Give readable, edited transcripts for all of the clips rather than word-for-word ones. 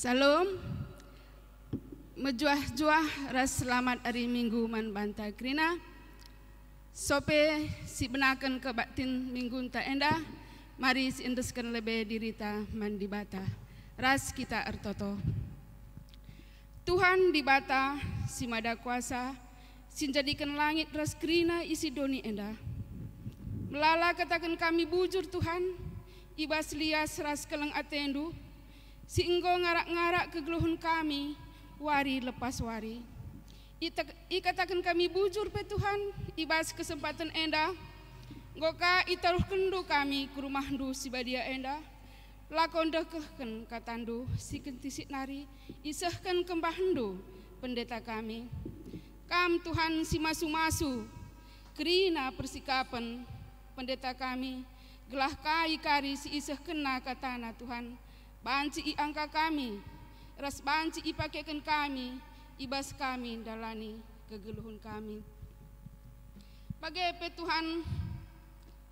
Salam, mejuah-juah ras selamat hari Minggu man banta krina. Sope si benakan ke batin minggu ta endah, mari si indeskan lebih dirita man di bata. Ras kita ertoto. Tuhan di bata si mada kuasa, si jadikan langit ras krina isi doni endah. Melala katakan kami bujur Tuhan, ibas lias ras keleng atendu. Si engkau ngarak-ngarak kegeluhun kami, wari lepas wari. Ikatakan kami bujur pe Tuhan, ibas kesempatan endah. Goka itaruh kendu kami ke rumah ndu si badia endah. Lakon dekehken katandu si kentisik nari, isehken kembah ndu pendeta kami. Kam Tuhan si masu-masu, kerina persikapan pendeta kami. Gelah kai kari si iseh kena katana Tuhan. Banci i angka kami, ras banci i pakaikan kami, ibas kami dalani kegeluhun kami. Bagai pe Tuhan,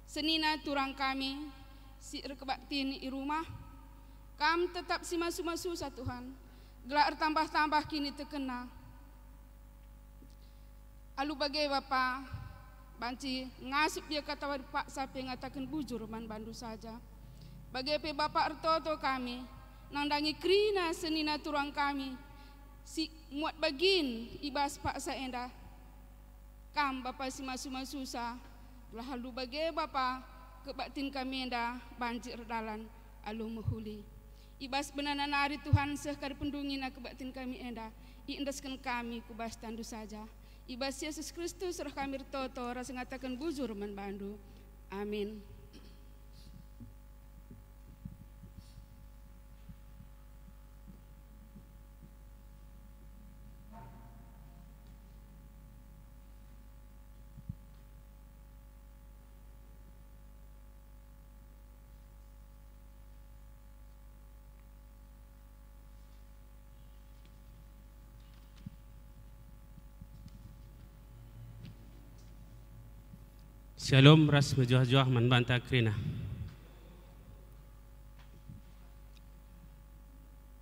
senina turang kami, si rekebaktin i rumah, kam tetap si masu-masu sa Tuhan, gelar tambah-tambah kini terkena. Alu bagai Bapa, banci ngasip dia kata pak sapi ngatakan bujur man bandu saja. Bagai pe Bapak ertoto kami, nandangi krina senina turang kami, si muat bagin ibas pak saendah. Kam Bapak si masu-masu sa, lalu bagai Bapak kebatin kami endah banjir dalan alu mehuli. Ibas benanan hari Tuhan sekar pendungina kebatin kami endah, iindaskan kami kubas tandu saja. Ibas Yesus Kristus roh kami ertoto rasa ngatakan bujur man bandu. Amin. Shalom ras mejuah-juah man banta krina.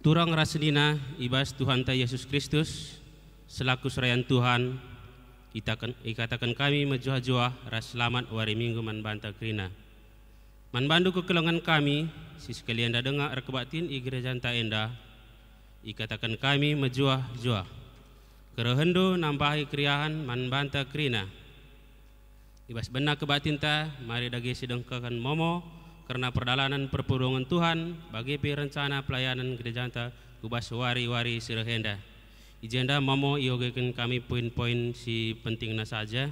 Turang rasenina ibas Tuhan ta Yesus Kristus selaku serayan Tuhan ikatakan kami mejuah-juah ras selamat wari Minggu man banta krina. Man bandu kekelongan kami si sekalian dah dengar rekebatin i gereja ta endah ikatakan kami mejuah-juah. Kerohendo nambahi kriahan man banta krina. Ibas benar kebatinta, mari dagi sedengkakan momo karena perdalanan perpulungan Tuhan bagi rencana pelayanan gereja ta kubas wari-wari sirahenda. Ijenda momo iogekan kami poin-poin si pentingna saja.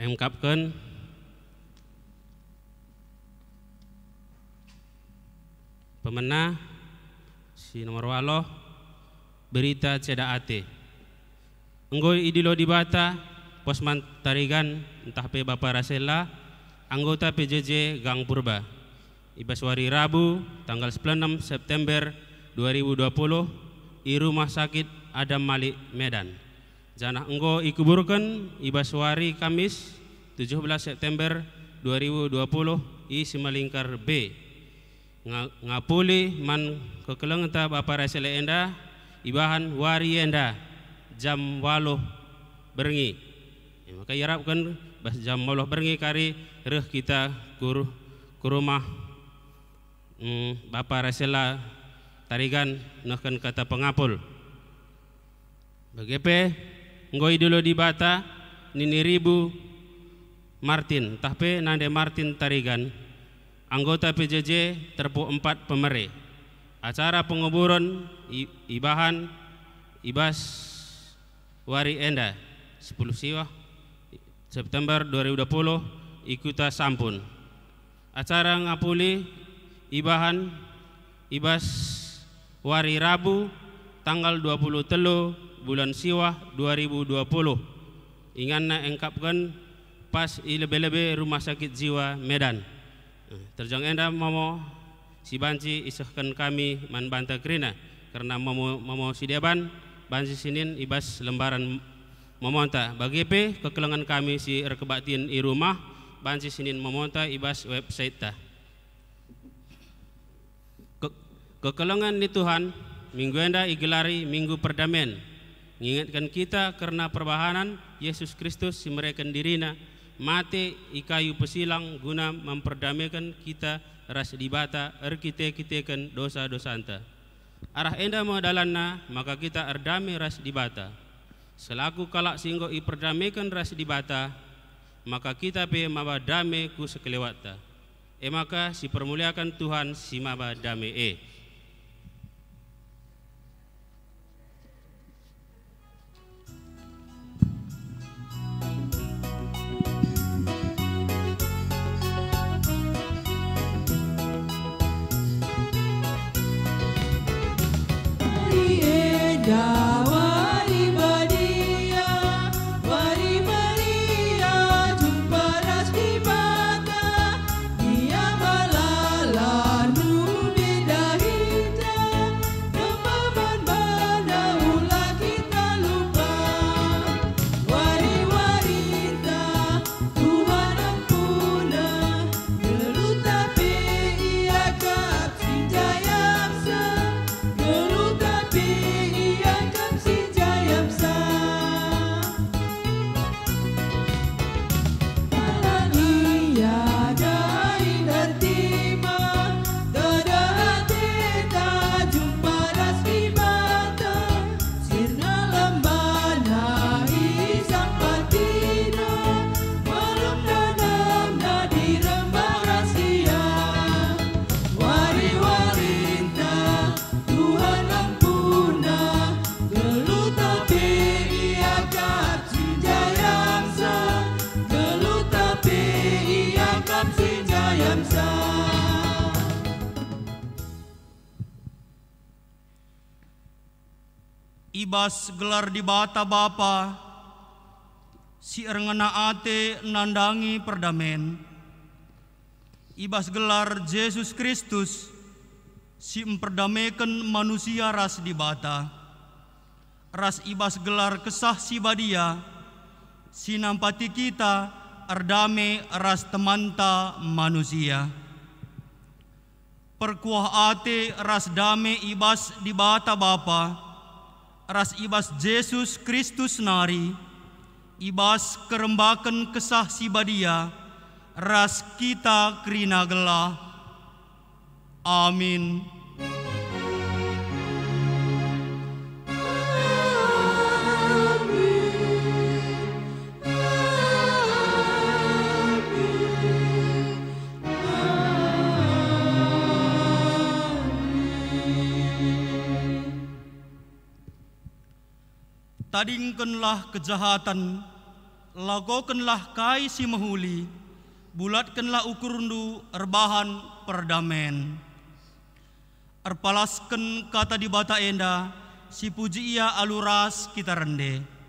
Engkapkan pemenah si nomor waloh berita cedak ate. Enggoi idilo di bata Posman Tarigan entah pe Bapak Rasela anggota PJJ Gang Purba ibas wari Rabu tanggal 96 September 2020 di Rumah Sakit Adam Malik Medan. Janah enggo ikuburkan ibas wari Kamis 17 September 2020 i Simalingkar B. Ngapuli man kekeleng ta Bapak Rasela enda ibahan wari enda jam 8 berengi. Maka harapkan bas jam Allah berengi kari reh kita ke rumah Bapak Rasela Tarigan nahkan kata pengapul. Bagepe ngoi dulu di bata nini ribu Martin tahpe nande Martin Tarigan anggota PJJ terpu 4 pemere. Acara penguburan ibahan ibas wari enda 10 siwah September 2020 ikuta sampun. Acara ngapuli ibahan ibas wari Rabu tanggal 23 bulan Siwah 2020. Inganna engkapkan pas ilebe-lebe Rumah Sakit Jiwa Medan. Terjang enda momo si banci isahkan kami man banta krina karena momo si deban banci sinin ibas lembaran memonta bagi pe kekelengan kami si rekebatin i rumah banci sinin memonta ibas website ta Kekelongan di Tuhan, minggu enda igelari minggu perdamaian. Mengingatkan kita karena perbahanan Yesus Kristus si mereka dirina mati i kayu pesilang guna memperdamaikan kita ras dibata kita dosa-dosa anta. Arah enda mau dalanna maka kita erdamai ras dibata. Selaku kalak singgo i perdamaikan ras dibata maka kita pe maba damai ku sekelewata. Maka si permuliakan Tuhan si maba damai ibas gelar di bata Bapa si erngana ate nandangi perdamen. Ibas gelar Yesus Kristus si memperdamaikan manusia ras di bata. Ras ibas gelar kesah si badia si nampati kita erdame ras temanta manusia. Perkuah ate ras dame ibas di bata Bapa. Ras ibas Yesus Kristus nari, ibas kerembakan kesah si badia, ras kita kerina gelah. Amin. Tadingkanlah kejahatan, lagokanlah kai si mahuli, bulatkanlah ukurundu erbahan perdamen. Erpalaskan kata di bata enda, si puji ia aluras kita rende.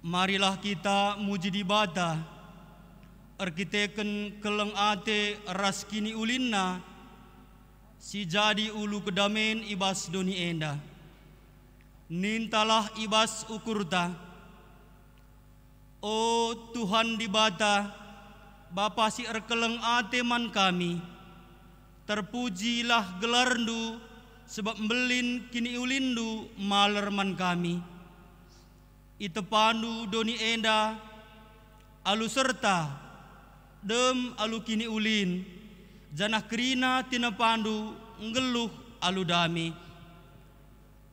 marilah kita muji di bata, arkiteken keleng ate ras kini ulinna, si jadi ulu kedamen ibas doni enda. Nintalah ibas ukurta, o Tuhan di bata, Bapa si erkeleng ate man kami, terpujilah gelarndu, sebab belin kini ulindu maler man kami. Itepandu doni enda, alu serta, dem alu kini ulin, janah kerina tina pandu, ngeluh alu dami.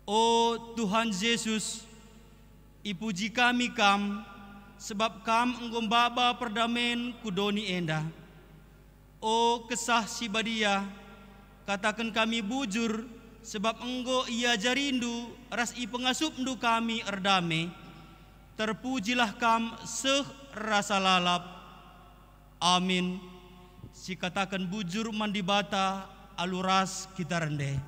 O Tuhan Yesus, ipuji kami kam, sebab kam enggombaba perdamen kudoni enda. O kesah si badia, katakan kami bujur, sebab enggo ia jarindu, ras i pengasupndu kami erdame. Terpujilah kam seh rasa lalap. Amin. Si katakan bujur mandi bata, aluras kita rende.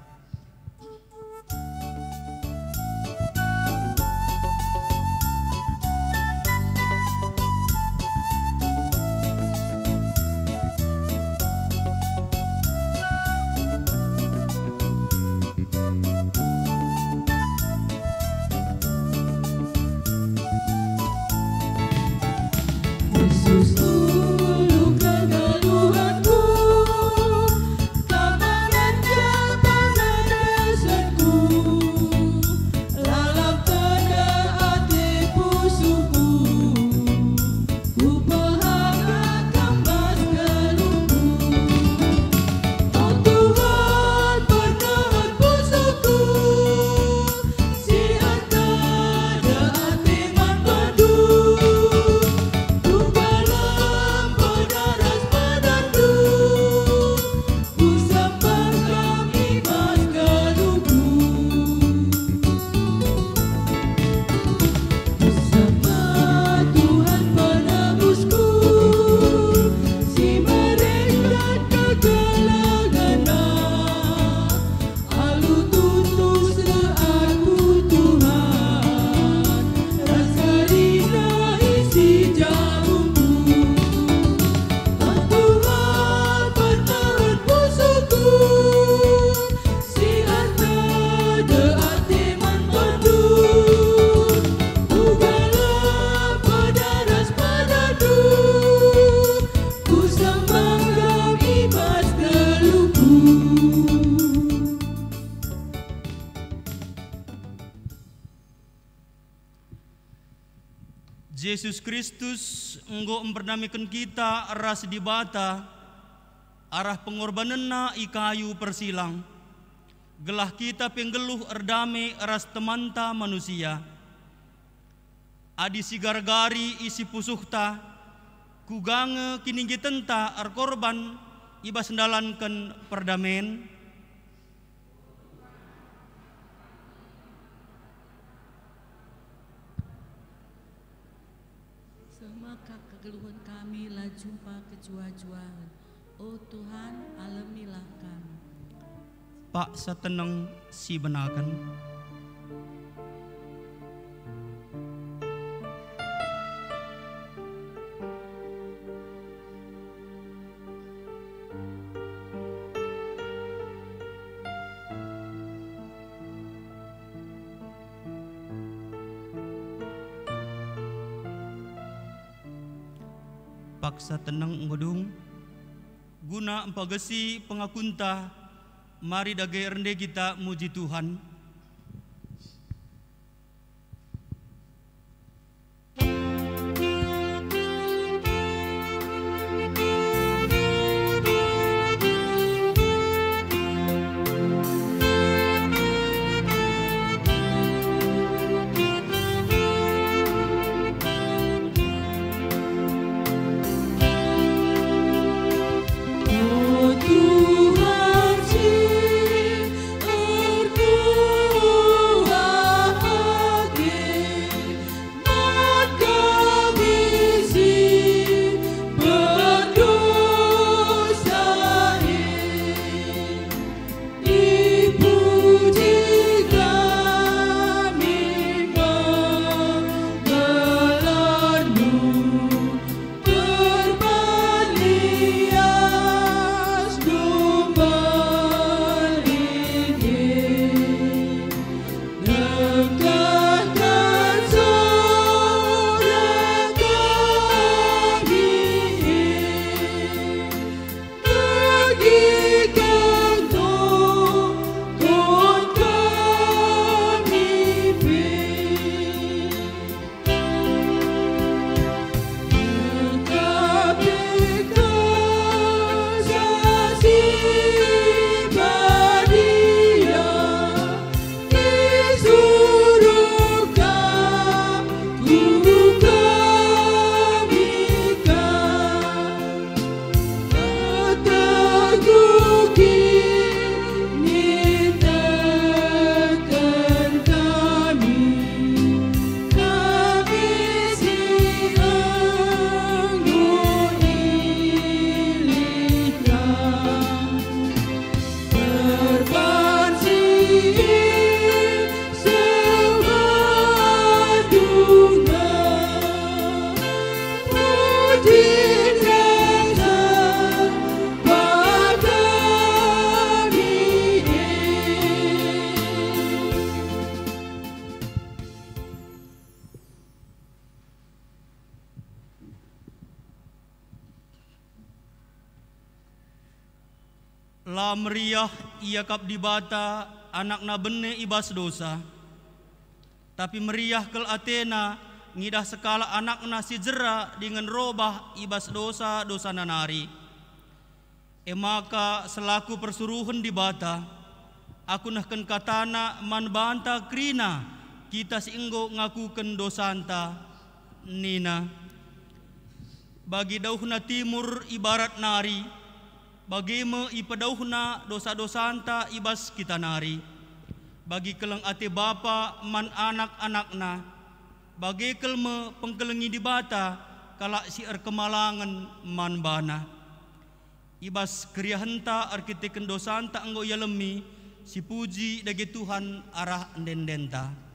Yesus Kristus enggo emperdamaikan kita ras di bata, arah pengorbananna i kayu persilang. Gelah kita penggeluh erdame ras temanta manusia. Adi si gargari isi pusuhta, kugange kininggi tenta ar korban iba sendalankan perdamen. Semaka kegeluhan kami lah jumpa kejua-juaan. Oh Tuhan, alamilah kami. Pak seteneng si benakan. Paksa tenang ngedung guna empagesi pengakunta, mari dage rende kita muji Tuhan. Oh Tuhan, si pameriah ia kap dibata anakna bene ibas dosa. Tapi meriah kel Athena ngidah sekala anakna si jera dengan robah ibas dosa nanari. Maka selaku persuruhan dibata, aku nahken katana man banta krina kita siinggo ngakuken dosanta nina. Bagi dauhna timur ibarat nari, bageme ipadauhna dosa-dosanta ibas kita nari. Bagi keleng ate bapa man anak-anakna, bagi kelme pengkelengi dibata kalak si kemalangan man bana. Ibas kriahenta arkiteken dosanta anggo yalemi si puji dage Tuhan arah ndendenta.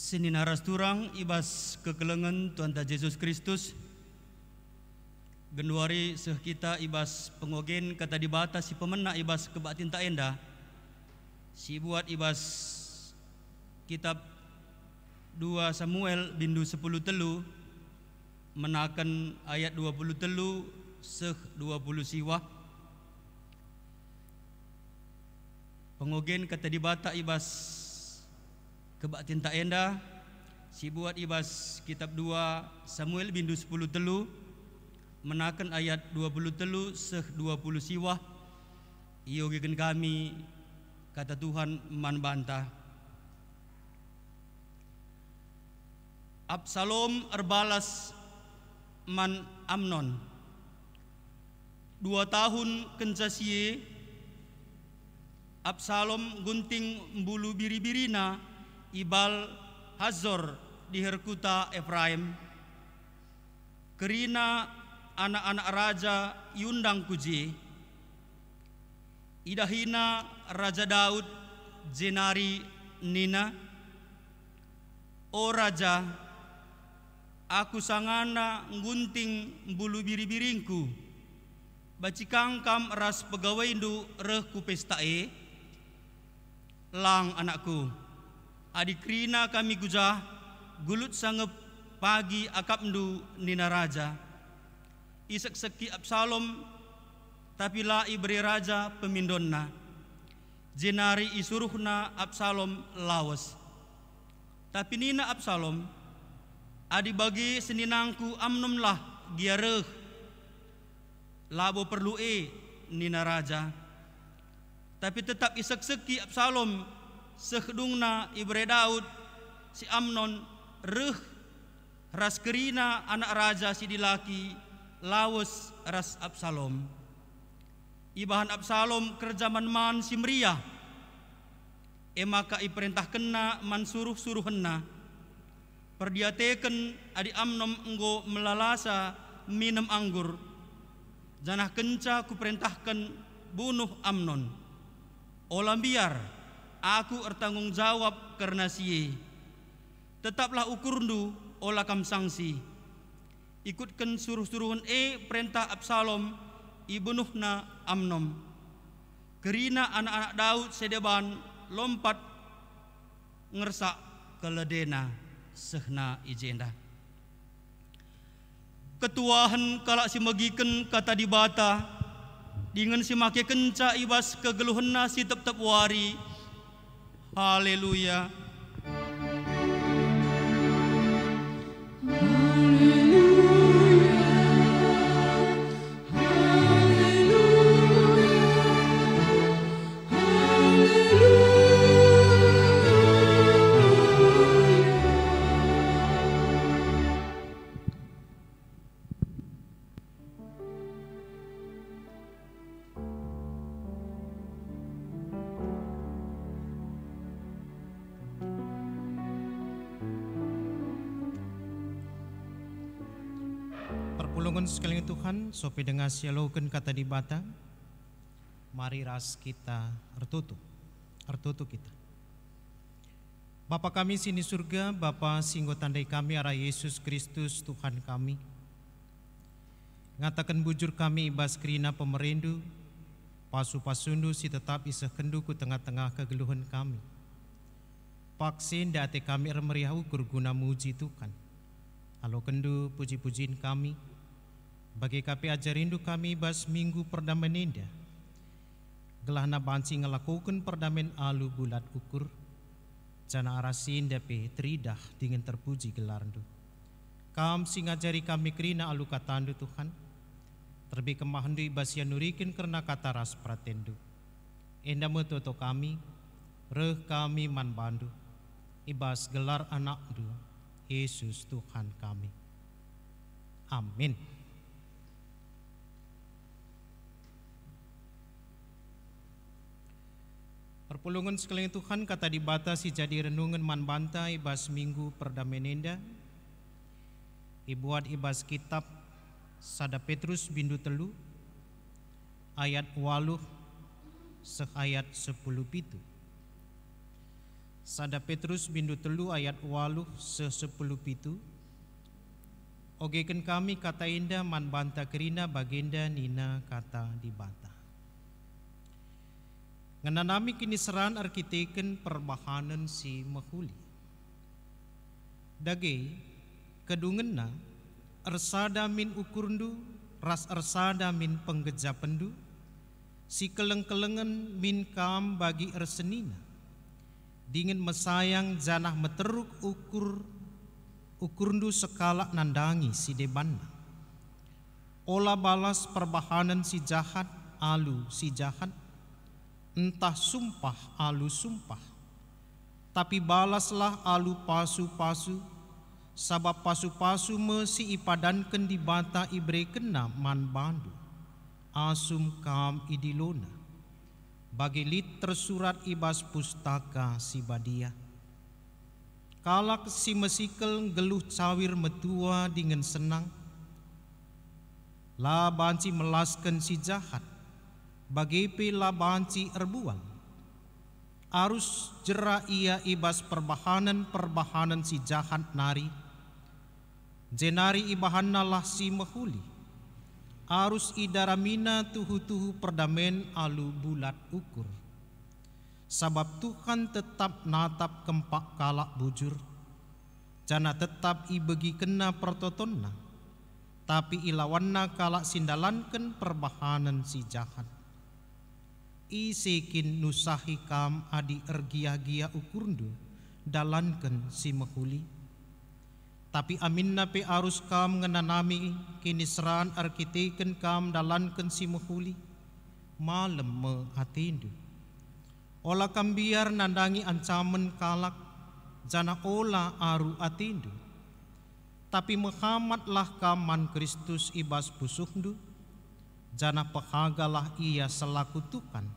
Sini naras turang ibas kekelengan Tuhan Yesus Kristus. Genduari seh kita ibas pengogen kata dibata si pemena ibas kebatin tak enda. Si buat ibas kitab 2 Samuel bindu 10 telu menakan ayat 20 telu seh 20 siwah. Pengogen kata dibata ibas kebatin tak enda si buat ibas kitab 2 Samuel bindu 10 telu menakan ayat 20 telu seh 20 siwah. Iyo gegen kami kata Tuhan man bantah. Absalom erbalas man Amnon 2 tahun kencasie Absalom gunting bulu biri-birina ibal Hazor di Herkuta Efraim. Kerina anak-anak raja yundang kuji. Idahina Raja Daud jenari nina. O raja, aku sangana ngunting bulu biri-biringku. Bacikangkam ras pegawai ndu reh ku pestae. Lang anakku. Adikrina kami gujah gulut sangep pagi akapndu nina raja. Isak seki Absalom tapi la iberi raja pemindonna. Jenari isuruhna Absalom lawas. Tapi nina Absalom adi bagi seninangku Amnon lah giareh. Labo perlu nina raja. Tapi tetap isak seki Absalom sehdungna ibre Daud si Amnon reh ras kerina anak raja si dilaki lawas ras Absalom. Ibahan Absalom kerjaman man si meriah. Maka iperintah kena man suruh-suruhenna. Perdiateken adi Amnon enggo melalasa minum anggur. Janah kenca ku perintahkan bunuh Amnon. Olam biar aku bertanggung jawab karena siye. Tetaplah ukurndu olah kam sanksi. Ikutkan suruh-suruhan perintah Absalom ibunuhna Amnon. kerina anak-anak Daud sedeban lompat ngersak keledena sehna ijenda. Ketuahan kalak si megiken kata dibata dengan si make kenca ibas kegeluhenna si tep-tep wari. Haleluya. Perpulungan sekalian Tuhan, sopi dengan sialoken kata dibata, mari ras kita ertutu kita. Bapa kami sini surga, Bapa singgo tandai kami arah Yesus Kristus Tuhan kami. Ngatakan bujur kami ibas kerina pemerindu, pasu-pasundu si tetap isah kendu ku tengah-tengah kegeluhan kami. Paksin date kami remeriau guna muji Tuhan. Halo kendu puji-pujiin kami, bagi kapi ajarindu kami bas minggu perdamen indah. Gelahna banci ngelakukan perdamen alu bulat ukur, jana arasin dape teridah dengan terpuji gelarndu. Kam singajari kami kerina alu katandu Tuhan, terbi kemahandu ibas yang nurikin karena kata ras pratendu. Enda metuto kami, reh kami man bandu, ibas gelar anakdu, Yesus Tuhan kami. Amin. Perpulungan sekalian Tuhan kata dibatasi jadi renungan man bantai ibas minggu perdamenenda. Ibuat ibas kitab Sada Petrus bindu telu ayat 8 ayat 10 pitu. Sada Petrus bindu telu ayat 8 10 pitu. Ogeken kami kata indah man banta kerina bagenda nina kata dibata. Ngenanami kini seran arkiteken perbahanan si mahuli. Dage kedungenna ersada min ukurndu ras ersada min penggejapendu si keleng-kelengen min kam bagi ersenina dingin mesayang janah meteruk ukurndu sekala nandangi si debanna. Ola balas perbahanan si jahat alu si jahat, entah sumpah alu sumpah, tapi balaslah alu pasu-pasu, sabab pasu-pasu mesi ipadankan di bata ibre kena man bandu, asum kam idilona, bagi lit tersurat ibas pustaka si badia. Kalak si mesikel geluh cawir metua dengan senang, la banci melaskan si jahat, bagepe la banci erbual. Arus jera ia ibas perbahanan si jahat nari. Jenari ibahanna lah si mahuli. Arus idaramina tuhu-tuhu perdamen alu bulat ukur. Sabab Tuhan tetap natap kempak kalak bujur. Jana tetap ibegi kena pertotonna. Tapi ilawanna kalak sindalanken perbahanan si jahat. Isekin nusahi kam adi ergia-gia ukurndu dalanken si mahuli. Tapi aminna pe arus kam ngenanami kini seran arkiteken kam dalanken si mahuli malem me atindu. Ola kam biar nandangi ancaman kalak jana ola aru atindu. Tapi Muhammadlah kaman Kristus ibas pusuhndu, jana pahagalah ia selaku Tuhan.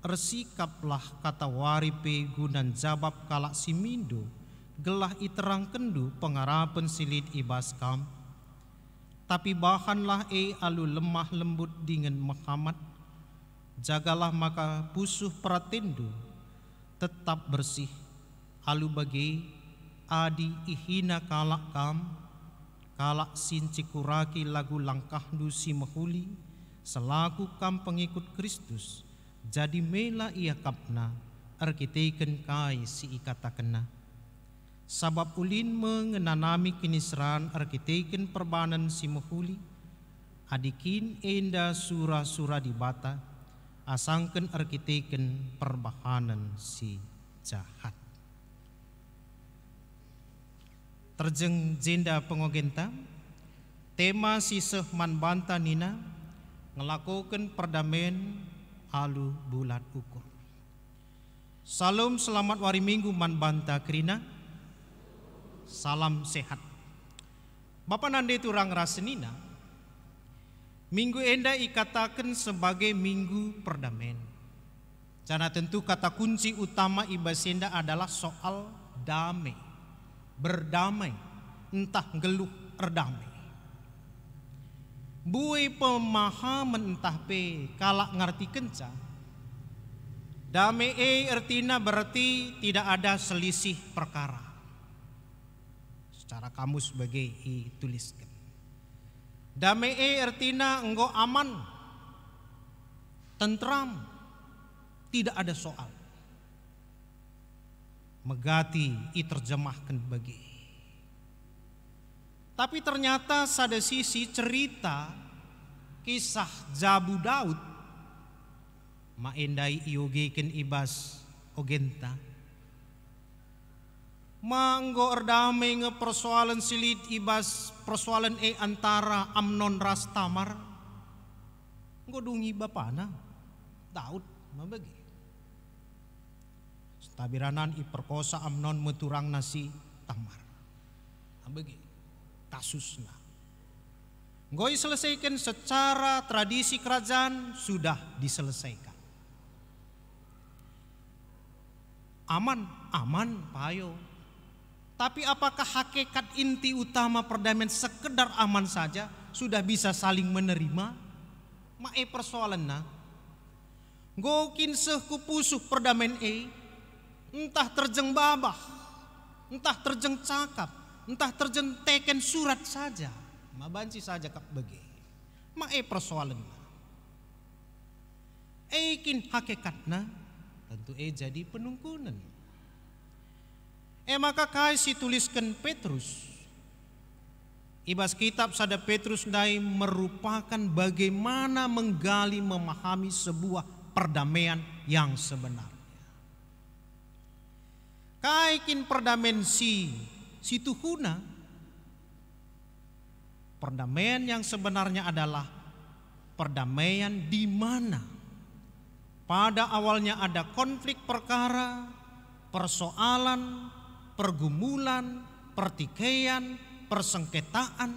Ersikaplah kata waripe gunan jabab kalak simindo, gelah iterang kendu pengarapan silit ibas kam. Tapi bahanlah alu lemah lembut dengan Muhammad, jagalah maka pusuh pratendu, tetap bersih, alu bagi adi ihina kalak kam, kalak sincikuraki lagu langkahdu si mahuli, selaku kam pengikut Kristus, jadi mela ia kapna arkiteken kai si ikata kena. Sabab ulin mengenanami kinisran arkiteken perbanan si mahuli, adikin enda sura-sura di bata, asangken arkiteken perbahanan si jahat. Terjeng jenda pengogenta, tema si sehman banta nina, ngelakukan perdamaian alu bulat ukur. Salam selamat wari minggu man banta kerina, salam sehat. Bapak nande turang rasenina, minggu enda ikatakan sebagai minggu perdamaian. Karena tentu kata kunci utama ibasenda adalah soal damai, berdamai, entah geluh erdamai. Bui pemahaman entah pe kalak ngerti kenca. Damai artinya berarti tidak ada selisih perkara. Secara kamus sebagai tuliskan. Damai artinya enggo aman, tentram, tidak ada soal. Megati terjemahkan bagi. Tapi ternyata ada sisi cerita kisah Jabu Daud maendai iogeken ibas ogenta. Manggo erdamai nge persoalan silit ibas persoalan antara Amnon ras Tamar. Nggo dungi bapana Daud mabagi. Stabiranan iperkosa Amnon meturang nasi Tamar. Mabagi kasusnya. Ngoi selesaikan secara tradisi kerajaan sudah diselesaikan. Aman payo. Tapi apakah hakikat inti utama perdamaian sekedar aman saja sudah bisa saling menerima? Mae persoalannya. Ngokin sehkupusuh perdamaian entah terjeng babah, entah terjeng cakap, entah terjeng teken surat saja. Mabanci saja kap bagi. Mae persoalan. Kin hakikatna tentu jadi penungkunan. Maka kai si tuliskan Petrus. Ibas kitab sada Petrus dai merupakan bagaimana menggali memahami sebuah perdamaian yang sebenarnya. Kai kin perdamaian si tuhuna. Perdamaian yang sebenarnya adalah perdamaian di mana pada awalnya ada konflik perkara, persoalan, pergumulan, pertikaian, persengketaan.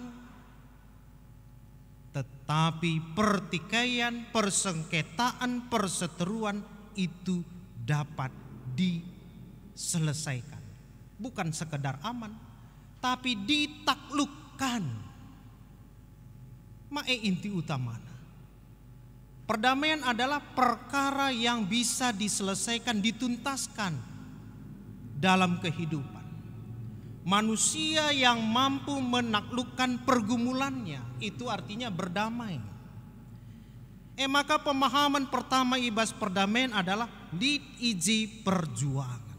Tetapi pertikaian, persengketaan, perseteruan itu dapat diselesaikan. Bukan sekedar aman, tapi ditaklukkan. Mae inti utamanya. Perdamaian adalah perkara yang bisa diselesaikan, dituntaskan dalam kehidupan. Manusia yang mampu menaklukkan pergumulannya, itu artinya berdamai. Maka pemahaman pertama ibas perdamaian adalah iji perjuangan.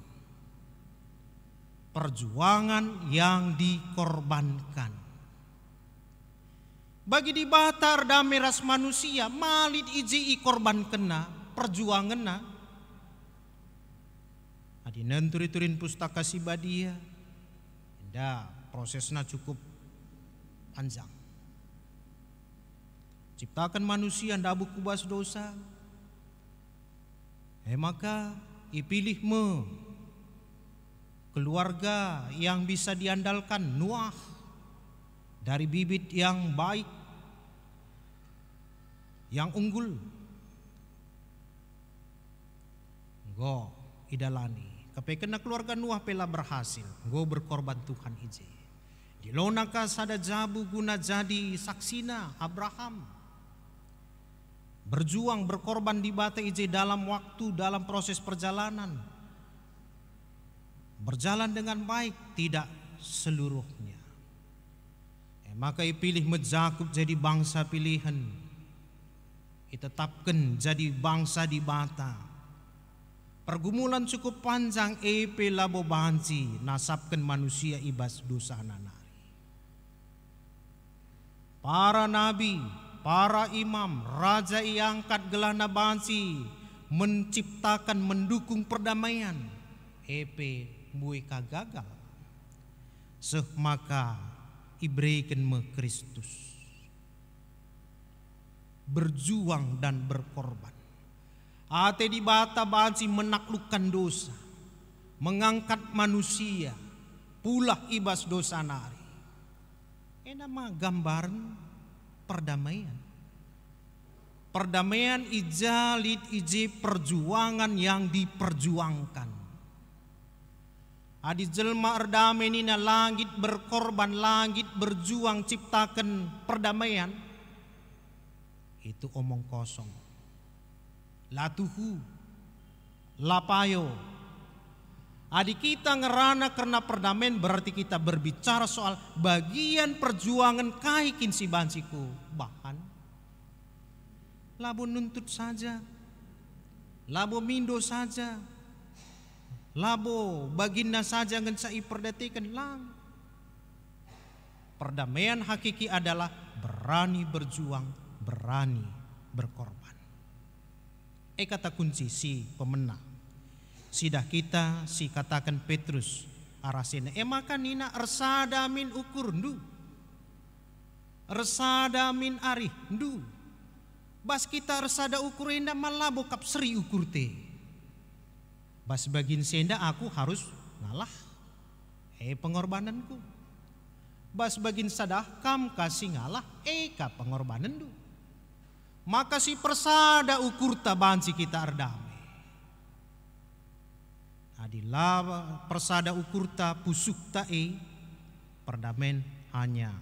Perjuangan yang dikorbankan. Bagi di batar damai ras manusia, malit iji korban kena, perjuangan na. Adinan turi-turin pustaka si badia. Dah prosesnya cukup panjang. Ciptakan manusia ndak kubas dosa. Maka ipilih keluarga yang bisa diandalkan, Nuh. Dari bibit yang baik, yang unggul. Go idalani. Kepekena keluarga Nuh pela berhasil. Go berkorban Tuhan ije. Dilonaka sada Jabu guna jadi saksina Abraham. Berjuang berkorban di bata ije dalam waktu, dalam proses perjalanan. Berjalan dengan baik, tidak seluruhnya. Maka ipilih Medzakup jadi bangsa pilihan. Tetapkan jadi bangsa di bata. Pergumulan cukup panjang EP labo banci nasabkan manusia ibas dosa nanari. Para nabi, para imam, raja iangkat gelana banci menciptakan mendukung perdamaian. EP muika gagal. Maka ibreiken me Kristus. Berjuang dan berkorban. Ate di bata banci menaklukkan dosa, mengangkat manusia, pulah ibas dosa nari. Nama gambaran perdamaian. Perdamaian ijalit ije perjuangan yang diperjuangkan. Adi jelma erdame nina langit berkorban, langit berjuang ciptakan perdamaian. Itu omong kosong. Latuhu, lapayo. Adik kita ngerana karena perdamaian berarti kita berbicara soal bagian perjuangan kaikin si bansiku. Bahkan labo nuntut saja, labo mindo saja, labo baginda saja ngensai perdatikan lang. Perdamaian hakiki adalah berani berjuang, berani berkorban. Kata kunci si pemenang. Sidah kita si katakan Petrus arasina. Maka nina ersada min ukur ndu. Ersada min arih ndu. Bas kita ersada ukur enda malah bokap seri ukur te. Bas bagin senda aku harus ngalah. Pengorbananku. Bas bagin sadah kam kasih ngalah. Ka pengorbanan ndu. Maka si persada ukur tabansi kita erdame. Adilah persada ukur ta pusuk ta perdamaian hanya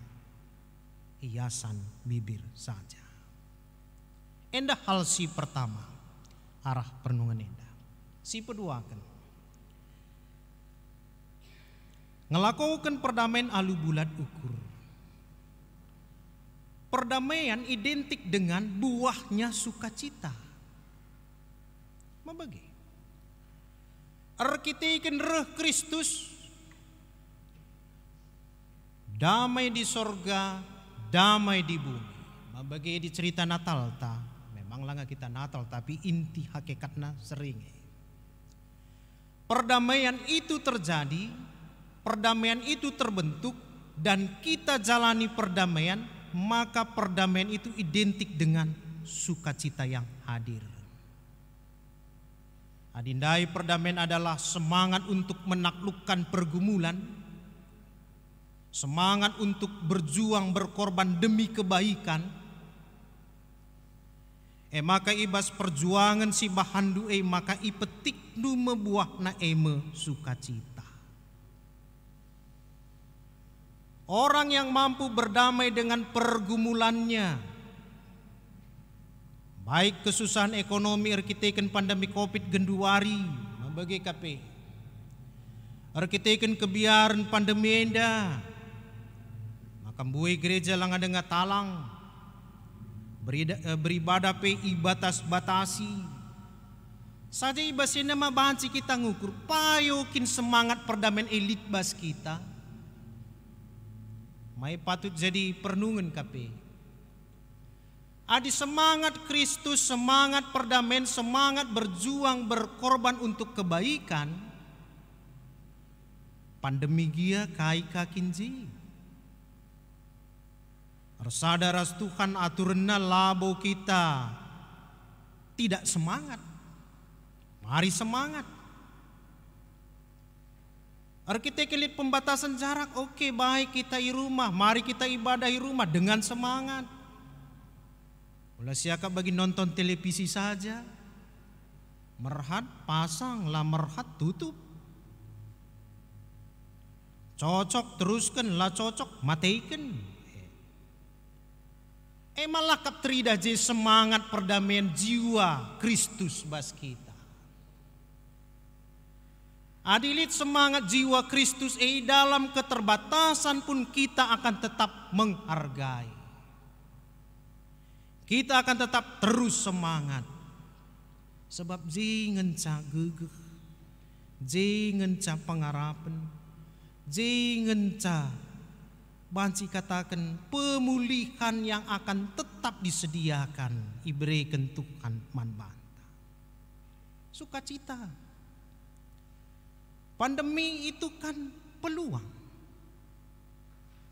hiasan bibir saja. Endah hal si pertama arah perenungan endah. Si kedua kan ngelakukan perdamaian alu bulat ukur. Perdamaian identik dengan buahnya sukacita. Mabagi. Arkiteken reh Kristus. Damai di sorga, damai di bumi. Mabagi di cerita Natal ta. Memanglah nggak kita Natal tapi inti hakikatnya sering. Perdamaian itu terjadi, perdamaian itu terbentuk dan kita jalani perdamaian. Maka perdamaian itu identik dengan sukacita yang hadir. Adindai perdamaian adalah semangat untuk menaklukkan pergumulan, semangat untuk berjuang berkorban demi kebaikan. Maka ibas perjuangan si bahandu maka ipetik du mebuah na sukacita. Orang yang mampu berdamai dengan pergumulannya, baik kesusahan ekonomi arkiteken pandemi COVID genduari, membagi KP, arkiteken kebiaran pandemi enda, maka buai gereja lang ada nggak talang, beribadah pe ibatas batasi, saja ibasnya nama banci kita ngukur, payokin semangat perdamaian elit bas kita. Mai patut jadi perenungan KP. Adi semangat Kristus, semangat perdamaian, semangat berjuang berkorban untuk kebaikan. Pandemi gia kai kakinji. Sadaras Tuhan aturna labo kita tidak semangat. Mari semangat. Arkitek lihat pembatasan jarak, oke, baik kita di rumah, mari kita ibadah di rumah dengan semangat. Ulah siapa bagi nonton televisi saja, merhat pasang lah merhat tutup. Cocok teruskan lah cocok matikan. Malah kaptrida je semangat perdamaian jiwa Kristus bas kita. Adilit semangat jiwa Kristus dalam keterbatasan pun kita akan tetap menghargai. kita akan tetap terus semangat. Sebab ngenca gegeh, ngenca pengharapan, ngenca banci katakan pemulihan yang akan tetap disediakan iberikan Tuhan manbanta. Sukacita. Pandemi itu kan peluang.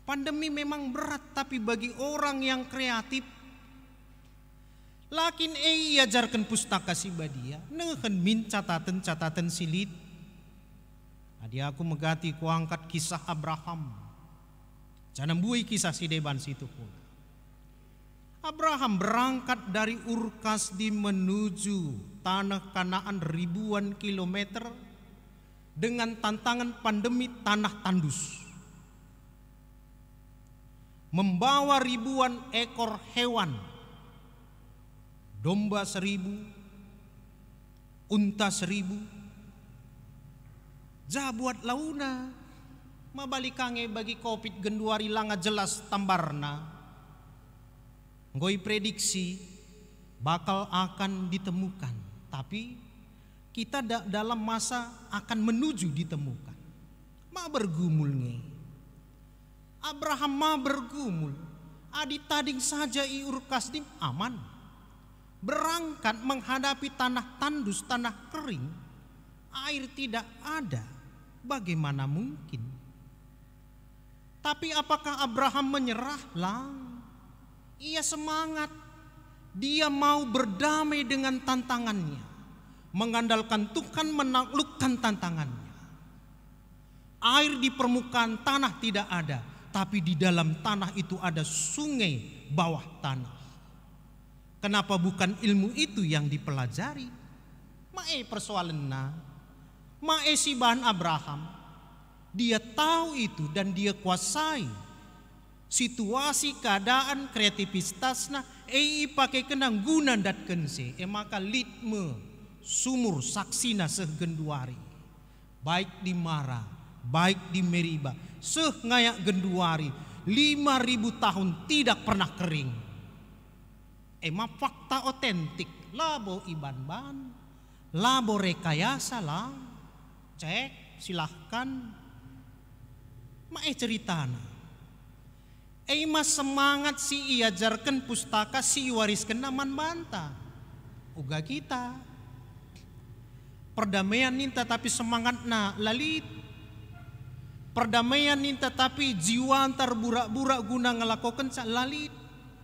Pandemi memang berat, tapi bagi orang yang kreatif, lakin ajarkan pustaka si badia, nehen min catatan silit. Adi aku megati ku angkat kisah Abraham. Jangan bui kisah si deban situ pula. Abraham berangkat dari Ur Kasdim menuju tanah Kanaan ribuan kilometer dengan tantangan pandemi tanah tandus. Membawa ribuan ekor hewan, domba 1000, unta 1000, buat launa, mabalikange bagi COVID genduari langa jelas tambarna. Ngoi prediksi bakal akan ditemukan, tapi kita dalam masa akan menuju ditemukan. Ma bergumul nge. Abraham ma bergumul. Adi tading saja Ur Kasdim aman. Berangkat menghadapi tanah tandus, tanah kering, air tidak ada. Bagaimana mungkin? Tapi apakah Abraham menyerah? Ia semangat. Dia mau berdamai dengan tantangannya, mengandalkan Tuhan menaklukkan tantangannya. Air di permukaan tanah tidak ada, tapi di dalam tanah itu ada sungai bawah tanah. Kenapa bukan ilmu itu yang dipelajari? Mae persoalannya, mae si bahan Abraham, dia tahu itu dan dia kuasai situasi, keadaan, kreativitasnya. Pakai kenang guna dat kense, maka litme sumur saksina segenduari, baik di Mara, baik di Meriba, ngayak genduari 5.000 tahun tidak pernah kering. Fakta otentik, labo iban-ban, labo rekayasa lah, cek silahkan. Ceritana. Mas semangat si iajarkan pustaka si wariskan naman banta. Uga kita. Perdamaian ninta tapi semangat na lalit. Perdamaian ninta tapi jiwa antar burak-burak guna ngelakukan lalit.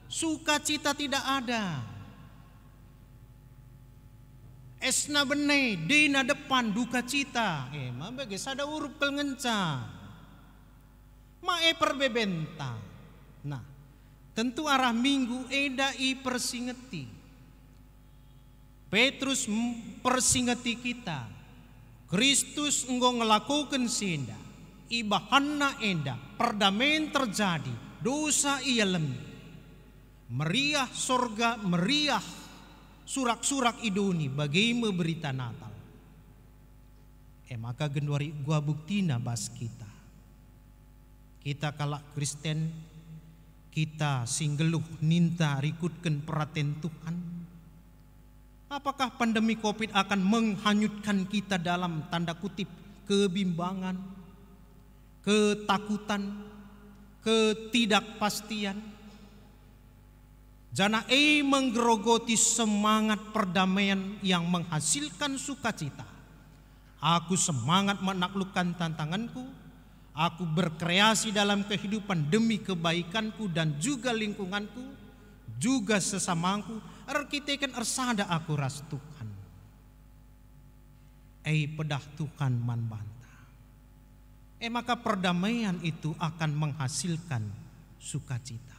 Sukacita tidak ada. Esna bene, dina depan duka cita. Mabage sada urup kel ngenca. Mae perbebenta. Nah, tentu arah minggu edai persingeti. Petrus persingeti kita. Kristus enggo ngelakukan senda. Ibahanna enda. Perdamaian terjadi. Dosa ia lemi. Meriah sorga, meriah surak-surak idoni bagi berita Natal. Maka genduari gua buktina bas kita. Kita kalak Kristen, kita singgeluh ninta rikutkan perhatian Tuhan. Apakah pandemi COVID akan menghanyutkan kita dalam tanda kutip kebimbangan, ketakutan, ketidakpastian? Jana menggerogoti semangat perdamaian yang menghasilkan sukacita. Aku semangat menaklukkan tantanganku. Aku berkreasi dalam kehidupan demi kebaikanku dan juga lingkunganku, juga sesamaku. Arkitekan ersada aku ras Tuhan. Pedah Tuhan manbanta. Maka perdamaian itu akan menghasilkan sukacita.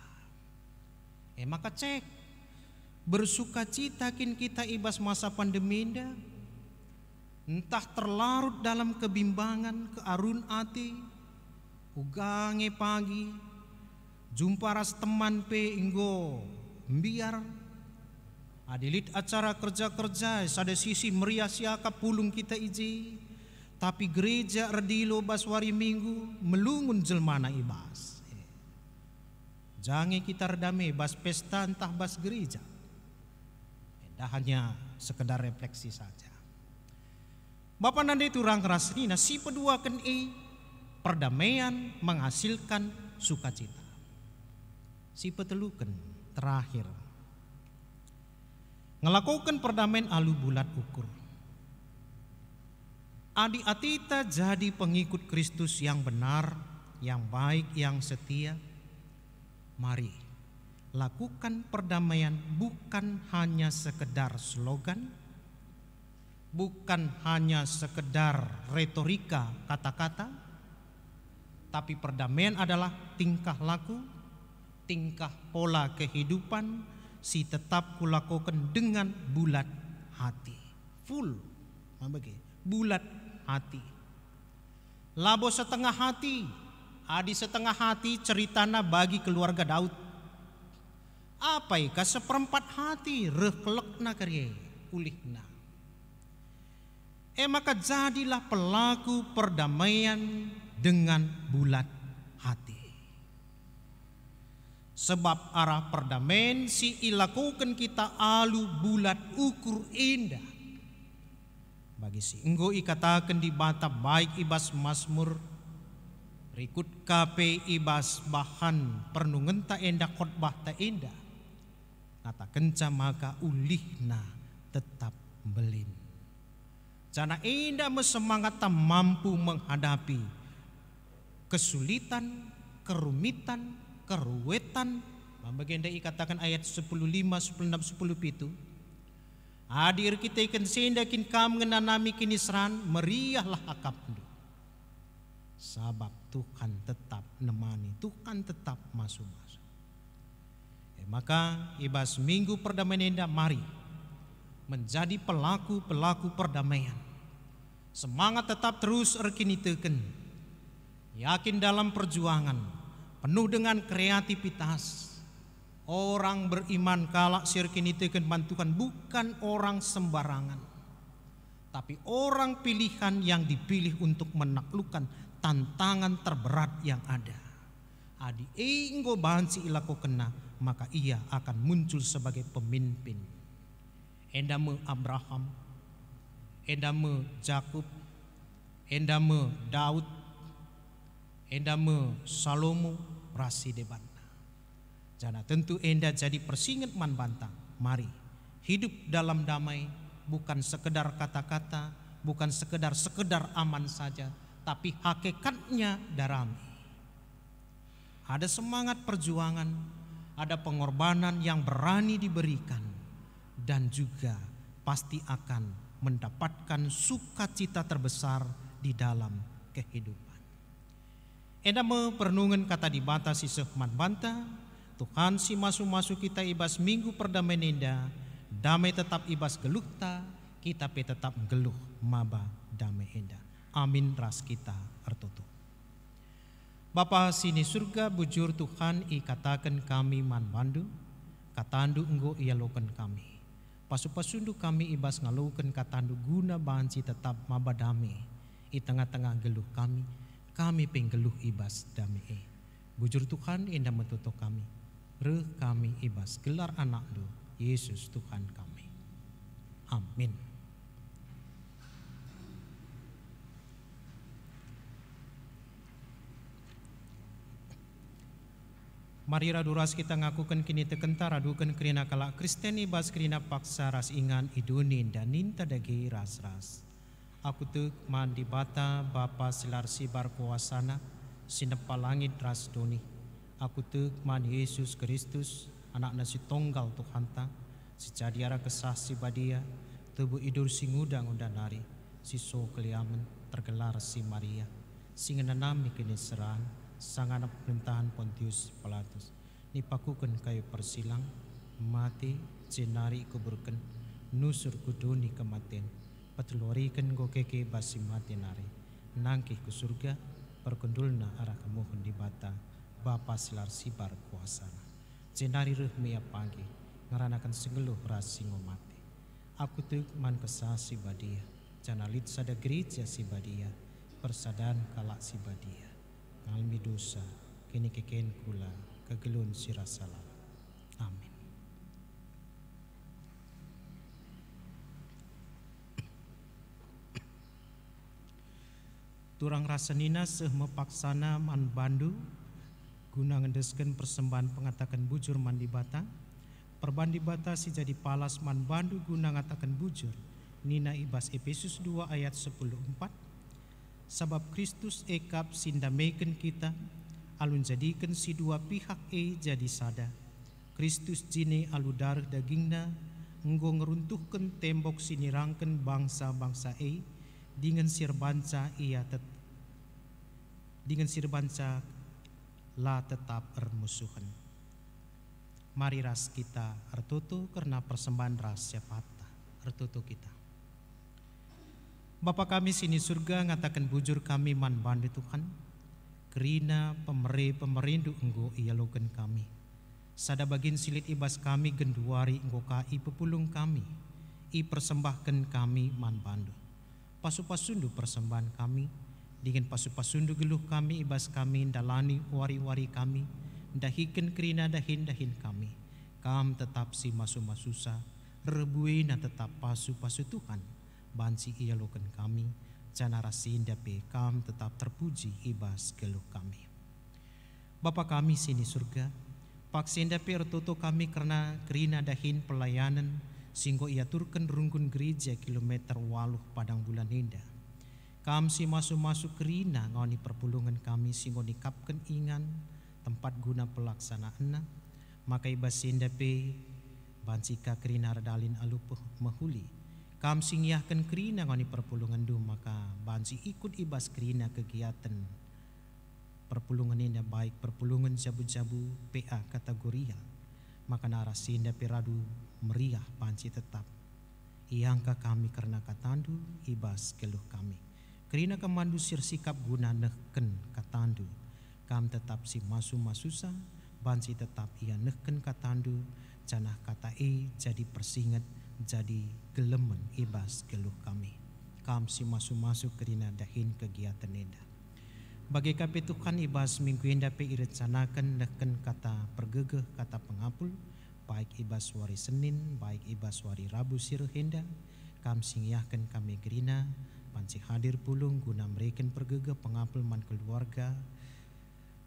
Maka cek bersukacita kin kita ibas masa pandemi indah. Entah terlarut dalam kebimbangan, kearun ati. Ugange pagi jumpa ras teman pe inggo biar adilit acara kerja-kerja sada sisi meriah siaka pulung kita iji, tapi gereja erdilo baswari minggu melungun jelmana ibas. Jangan kita redame bas pesta entah bas gereja. Dah hanya sekedar refleksi saja. Bapak nande turang keras nina si peduakan perdamaian menghasilkan sukacita. Si petelukan terakhir ngelakukan perdamaian alu bulat ukur. Adi atita jadi pengikut Kristus yang benar, yang baik, yang setia. Mari lakukan perdamaian bukan hanya sekedar slogan, bukan hanya sekedar retorika kata-kata, tapi perdamaian adalah tingkah laku, tingkah pola kehidupan si tetap kulakukan dengan bulat hati, full, bulat hati. Labo setengah hati, adi setengah hati ceritana bagi keluarga Daud. Apa ika seperempat hati reklekna karye ulihna. Maka jadilah pelaku perdamaian dengan bulat hati. Sebab arah perdamaian si ilakukan kita alu bulat ukur indah. Bagi si enggo ikatakan di bata baik ibas Mazmur rikut kape ibas bahan pernungen ta endah khotbah ta endah kata kenca maka ulihna tetap belin. Jana endah mesemangat ta mampu menghadapi kesulitan, kerumitan, keruwetan. Bagenda ikatakan ayat 10:5, 10:6, 10:7. Hadir kita ikan sendakin kam ngenanami kinisran meriahlah akapmu. Sabab Tuhan tetap nemani, Tuhan tetap masuk. Maka ibas minggu perdamaian indah mari menjadi pelaku perdamaian. Semangat tetap terus erkiniteken. Yakin dalam perjuangan penuh dengan kreativitas. Orang beriman kalak sirkiniteken bantukan bukan orang sembarangan, tapi orang pilihan yang dipilih untuk menaklukkan tantangan terberat yang ada. Adi enggo bansi ilako kena, maka ia akan muncul sebagai pemimpin. Endame Abraham, endame Jakub, endame Daud, endame Salomo, rasi debat. Jana tentu enda jadi persingat man bantang. Mari hidup dalam damai, bukan sekedar kata-kata, bukan sekedar aman saja, tapi hakikatnya darami. Ada semangat perjuangan, ada pengorbanan yang berani diberikan, dan juga pasti akan mendapatkan sukacita terbesar di dalam kehidupan. Enda pernungan kata dibatasi sehman banta. Tuhan si masuk kita ibas minggu perdamaian indah, damai tetap ibas geluhta, kita pe tetap geluh maba damai indah. Amin ras kita ertutup. Bapa sini surga bujur Tuhan ikatakan kami man bandu, katandu enggo ialokan kami. Pasu-pasundu kami ibas ngalukan katandu guna banci tetap maba damai. I tengah-tengah geluh kami penggeluh ibas damai. Bujur Tuhan indah metutup kami. Kami ibas gelar anak do Yesus Tuhan kami. Amin. Mari raduras kita ngakukan kini tekenta radukan kerina kalak Kristen ibas kerina paksa ras ingan idunin dan ninta dagi ras-ras. Aku tuk mandi bata Bapa silar sibar kuasana sinepa langit ras doni. Aku tuk man Yesus Kristus anak nasi tonggal Tuhan ta si jadiara kesah si badia tubuh idur si ngudang undanari si so keliaman tergelar si Maria si ngenanami kini seran sang anak pemerintahan Pontius Pilatus nipakukan kayu persilang mati jenari kuburkan nusur kuduni kematian petelurikan gokeke basi mati nari nangkih ke surga perkundulna arah kemohon di bata Bapa silar sibar kuasa jenari rehmia pagi ngeranakan segeluh rasi ngomati. Aku tuk man kesah si badia janalit sada gereja si badia persadan kalak si badia ngalmi dosa kini keken kula kegelun sirasalah. Amin. Turang rasanina seh mepaksana man bandu guna ngendesken persembahan pengatakan bujur man di bata. Perbandi bata si jadi palas man bandu guna ngatakan bujur. Nina ibas Efesus 2 ayat 10:4. Sabab Kristus ekap sindameken kita alun jadikan si dua pihak jadi sada. Kristus jine alu darah dagingna enggo ngeruntuhkan tembok sinirangken bangsa-bangsa dengan sirbanca la tetap ermusuhan. Mari ras kita ertutu karena persembahan ras siapata ertutu kita. Bapa kami sini surga ngatakan bujur kami man bandu Tuhan. Kerina pemerindu enggo ialokan kami. Sada bagin silit ibas kami genduari enggo kai pepulung kami. I persembahkan kami man bandu. Pasu-pasundu persembahan kami, dengan pasu-pasundu geluh kami ibas kami dalani wari-wari kami, dahiken kerina dahin kami. Kam tetap si masu-masusa, rebuina tetap pasu-pasu Tuhan, bansi ialokan kami, jana rasin dape kam tetap terpuji ibas geluh kami. Bapa kami sini surga, paksin dape ertoto kami karena kerina dahin pelayanan, singgo ia turken rungkun gereja kilometer 8 padang bulan indah. Kam si masuk-masuk kerina ngoni perpulungan kami singgo nikapken ingan tempat guna pelaksanaan. Maka ibas sindape bansika kerina redalin alupuh mahuli. Kam singyahkan kerina ngoni perpulungan du maka bansi ikut ibas kerina kegiatan perpulungan indah baik perpulungan jabu-jabu PA kategoria. Maka narasinda piradu meriah panci tetap. Iangka kami karena katandu ibas keluh kami. Kerina kemandu sir sikap guna nehken katandu. Kam tetap si masu-masusa banci tetap ia nehken katandu. Janah kata jadi persingat jadi gelemen ibas keluh kami. Kam si masu-masu kerina dahin kegiatan indah. Bagi kape Tuhan ibas minggu indah pe irencanakan nehken kata pergegeh kata pengapul. Baik ibas wari Senin, baik ibas wari Rabu siruh henda. Kam singyahkan kami gerina, panci hadir pulung guna mereken pergegeh pengapul man keluarga.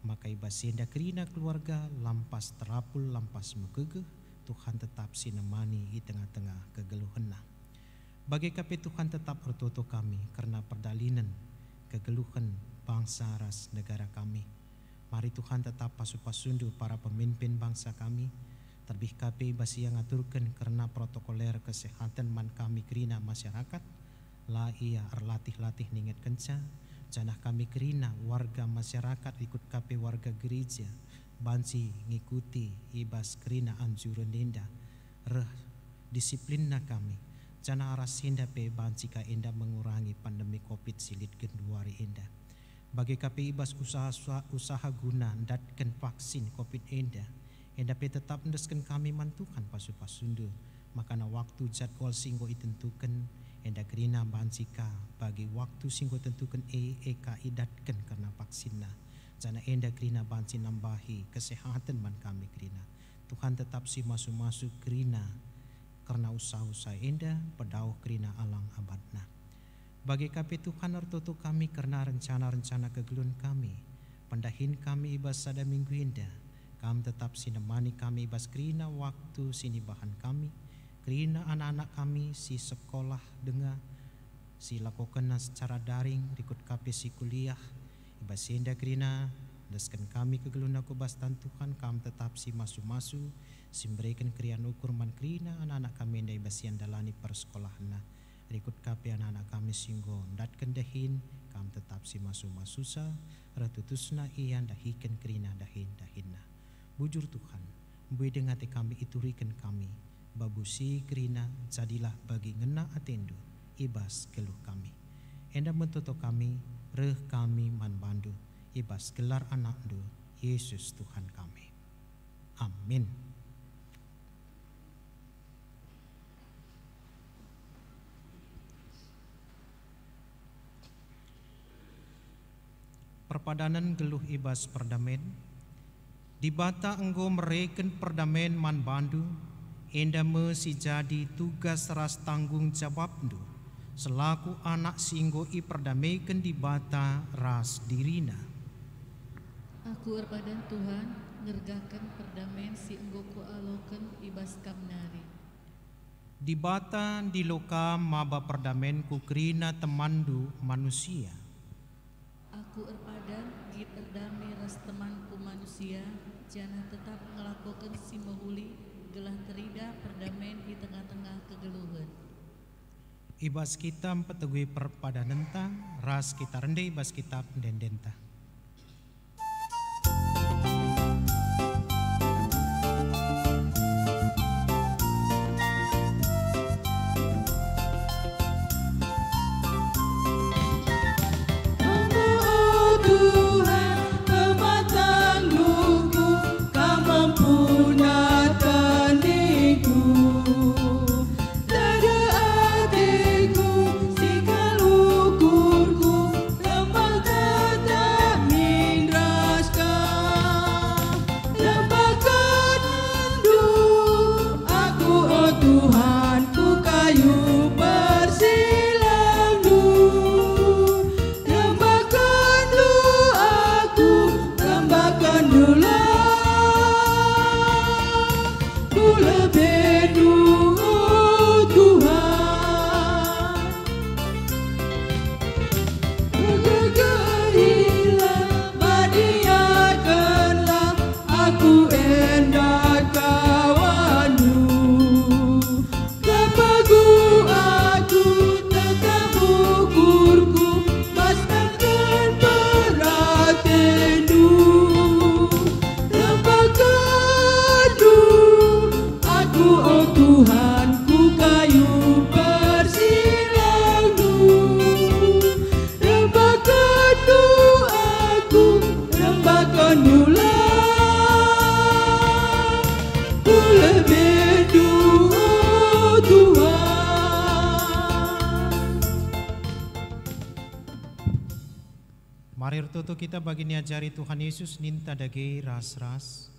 Maka ibas henda kerina keluarga, lampas terapul, lampas megegeh. Tuhan tetap sinemani di tengah-tengah kegeluhena. Bagi kape Tuhan tetap ertoto kami karena perdalinan kegeluhan bangsa ras negara kami. Mari Tuhan tetap pasu-pasundu para pemimpin bangsa kami. Terbih KP basi yang aturkan karena protokoler kesehatan man kami kerina masyarakat. La ia erlatih-latih ninget kenca. Janah kami kerina warga masyarakat ikut KP warga gereja. Bansi ngikuti ibas kerina anjuran dinda. Disiplinna kami. Janah arasinda pe bansi ka inda mengurangi pandemi COVID silit genduari inda. Bagi KP ibas usaha guna datkan vaksin COVID inda. Enda pe tetap mendeskan kami mantukan pasu-pasundu. Makana waktu jadwal singgo itentukan. Enda kerina bansika bagi waktu singgo tentukan eka idatkan karena vaksinna. Jana enda kerina bansi nambahi kesehatan man kami kerina. Tuhan tetap si masuk-masuk kerina. Karena usaha-usaha enda pedauh kerina alang abadna. Bagi kape Tuhan ertoto kami karena rencana-rencana kegelun kami. Pendahin kami ibas sada minggu indah. Kami tetap sinemani kami ibas kerina waktu sini bahan kami. Kerina anak-anak kami si sekolah dengar. Si lakukan secara daring ikut kape si kuliah. Ibas indah kerina deskan kami kegelun aku bastan Tuhan. Kami tetap si masu-masu. Si memberikan krian ukur man kerina anak-anak kami indah ibas yang dalani persekolahan. Ikut kape anak-anak kami singgo datkan dahin. Kami tetap si masu-masusa. Ratutusna iyan dahikan kerina dahin-dahinna. Bujur Tuhan, bui dengati kami iturikan kami, babusi kerina jadilah bagi ngena atendu, ibas keluh kami. Enda mentoto kami, reh kami man bandu, ibas gelar anak du, Yesus Tuhan kami. Amin. Perpadanan geluh ibas perdamen. Di bata enggo mereken perdamaian man bandu, enda mesi jadi tugas ras tanggung jawabdu, selaku anak singgo i perdamaikan di bata ras dirina. Aku erpadan Tuhan, ngergakan perdamaian si enggo ku alokan ibas kamnari. Di bata di loka maba perdamaian ku kerina temandu manusia. Aku erpadan git erdamai ras temanku manusia, jangan tetap ngelakukan si mahuli, gelah terida perdamaian di tengah-tengah kegeluhan. Ibas kita petegui perpadanenta, ras kita rendai ibas kita pendendenta. Kita bagi niajari Tuhan Yesus ninta dage ras-ras.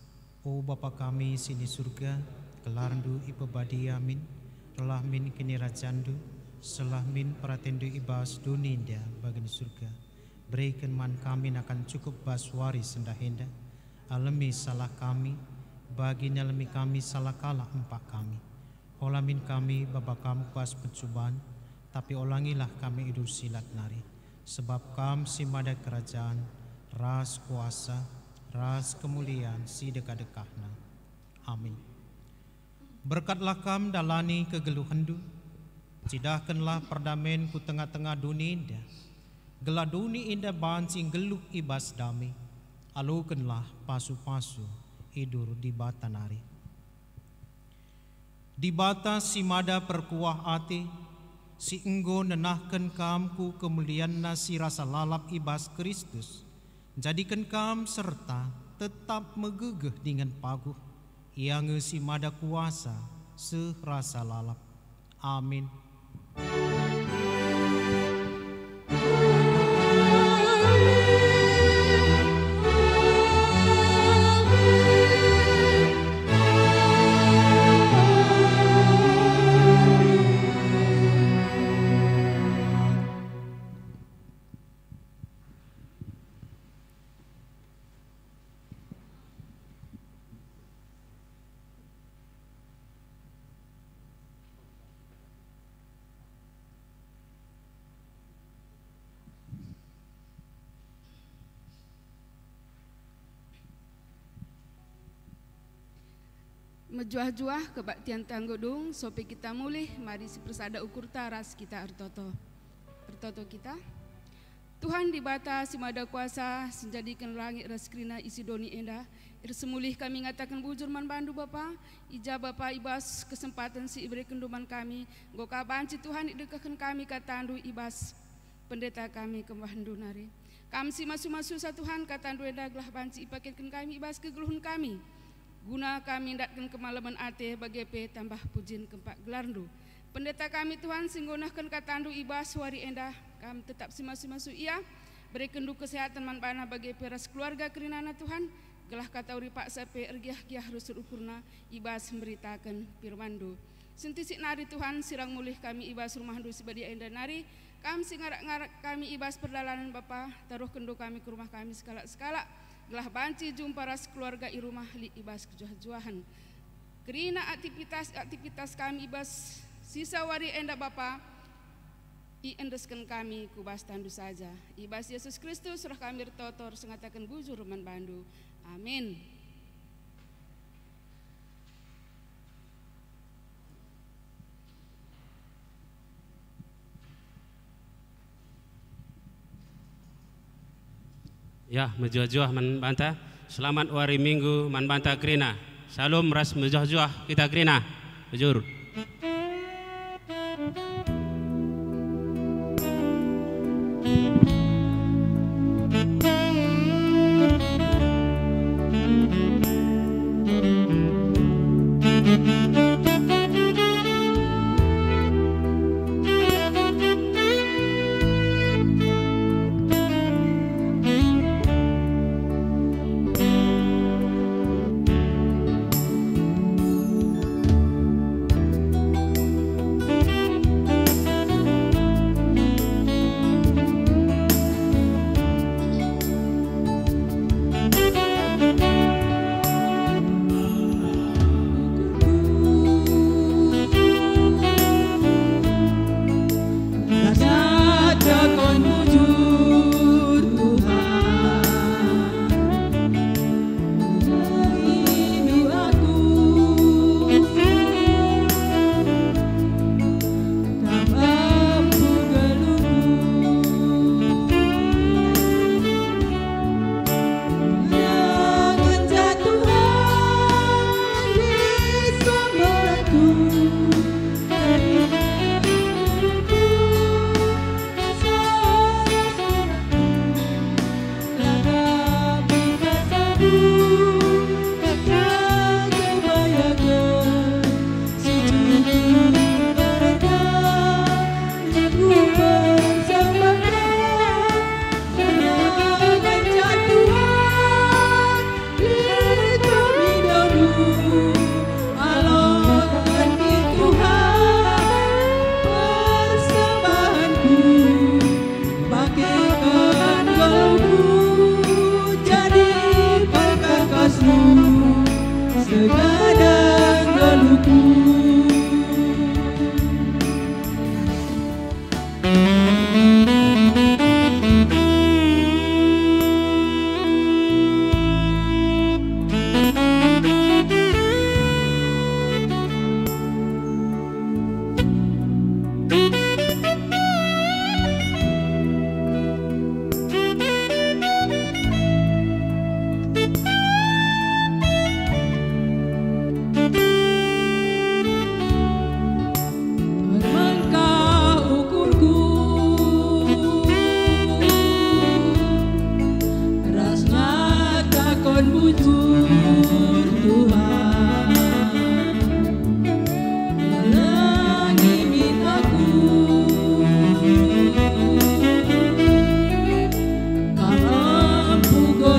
O Bapa kami sini surga, kelarndu ipebadi amin, relah min kini rajandu, selah min paratendu ibas duninda bagi surga. Berikan man kami akan cukup baswari sendahenda, alami salah kami, bagi nyalami kami salah kalah empak kami. Olamin kami Bapa kamu pas pencobaan, tapi olangilah kami hidup silat nari. Sebab kam si mada kerajaan, ras kuasa, ras kemuliaan si dekat-dekahna. Amin. Berkatlah kam dalani kegeluhandu, cidahkanlah perdamaian ku tengah-tengah dunia indah. Gelah dunia indah bancing geluk ibas damai, alukanlah pasu-pasu idur di bata nari. Di bata si mada perkuah ati, si enggo nenahkan kamku kemuliaan nasi rasa lalap ibas Kristus. Jadikan kam serta tetap megegeh dengan paguh, yang si mada kuasa serasa lalap. Amin. Mejuah-juah kebaktian tanggudung, sopi kita mulih, mari si persada ukur taras kita ertoto kita. Tuhan di bata si mada kuasa, senjadikan langit raskrina isi doni endah, semulih kami ngatakan bujur man bandu Bapa, ija Bapa ibas kesempatan si iberi kenduman kami, goka banci Tuhan idekakan kami katandu ibas pendeta kami kembahandu nari. Kami si masu-masu sa Tuhan katandu endah gelah banci ipakitkan kami ibas kegeluhan kami. Guna kami datkan kemalaman ate bagepe tambah pujin kempak gelarndu. Pendeta kami Tuhan singgunahkan katandu ibas wari endah, kami tetap simasu-masu ia, beri kendu kesehatan manbana bagepe ras keluarga kerinana Tuhan, gelah kata uri pak sape ergiah-giah rusul ukurna ibas memberitakan firmandu. Sentisik nari Tuhan sirang mulih kami ibas rumah du sibadia enda nari, kami singarak-ngarak kami ibas perjalanan Bapa, taruh kendo kami ke rumah kami sekala-sekala, gelah banci jumpa ras keluarga i rumah li ibas kejuah-juahan. Kerina aktivitas kami ibas sisa wari enda Bapa, i endeskan kami kubas tandu saja. Ibas Yesus Kristus surah kami totor sengatakan bujur man bandu. Amin. Ya, menjuah-juah man banta. Selamat hari Minggu man banta Krina. Salam ras menjuah-juah kita Krina. Bujur.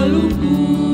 Luku